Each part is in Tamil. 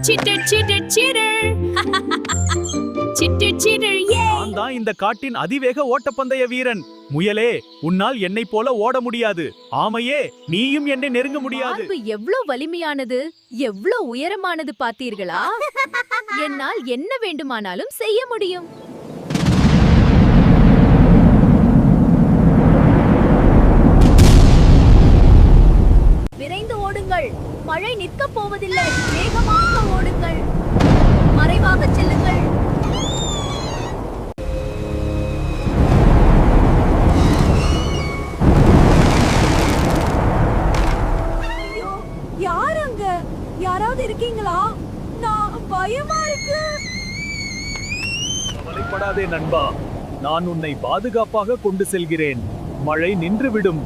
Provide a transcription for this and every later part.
Seater seater seater seater seater யே. நான் தான் இந்த காட்டின் அதிவேக ஓட்டப்பந்தய வீரன். முயலே, உன்னால் என்னை போல ஓட முடியாது. ஆமையே, நீயும் என்னை நெருங்க முடியாது. மார்பு எவ்ளோ வலிமையானது, எவ்ளோ உயரமானது பார்த்தீர்களா? என்னால் என்ன வேண்டுமானாலும் செய்ய முடியும். விரைந்து ஓடுங்கள், மழை நிற்கப் போவதில்லை. வேகமாக ஓடுங்கள், மறைவாக செல்லுங்கள். ஐயோ, யார் அங்க? யாராவது இருக்கீங்களா? நான் பயமா இருக்கு. கவலைப்படாதே நண்பா, நான் உன்னை பாதுகாப்பாக கொண்டு செல்கிறேன். மழை நின்றுவிடும்.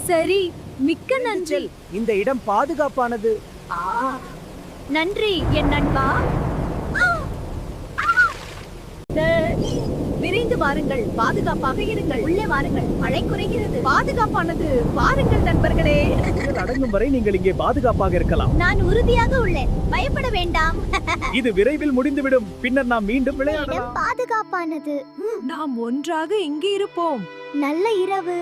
சரி, மிக்க நன்றி. இந்த இடம் பாதுகாப்பானது. நன்றி என் நண்பா. விரைந்து வாருங்கள், பாதுகாப்பாக இருங்கள். உள்ளே வாருங்கள், மழை குறைகிறது. பாதுகாப்பானது. வாருங்கள் நண்பர்களே. அடங்கும் வரை நீங்கள் இங்கே பாதுகாப்பாக இருக்கலாம். நான் உறுதியாக உள்ளேன், பயப்பட வேண்டாம். இது விரைவில் முடிந்துவிடும். பின்னர் நாம் மீண்டும் விளையாடலாம். பாதுகாப்பானது. நாம் ஒன்றாக இங்கே இருப்போம். நல்ல இரவு.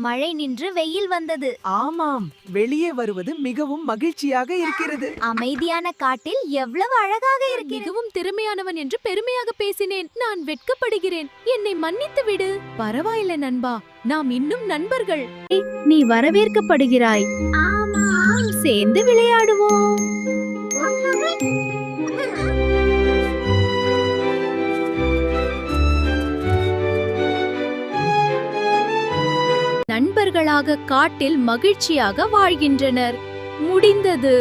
மழை நின்று வெயில் வந்தது. ஆமாம், வெளியே வருவது மிகவும் மகிழ்ச்சியாக இருக்கிறது. அமைதியான காட்டில் எவ்வளவு அழகாக இருக்கு. மிகவும் திறமையானவன் என்று பெருமையாக பேசினேன். நான் வெட்கப்படுகிறேன். என்னை மன்னித்து விடு. பரவாயில்லை நண்பா, நாம் இன்னும் நண்பர்கள். நீ வரவேற்கப்படுகிறாய். சேர்ந்து விளையாடுவோம். நண்பர்களாக காட்டில் மகிழ்ச்சியாக வாழ்கின்றனர். முடிந்தது.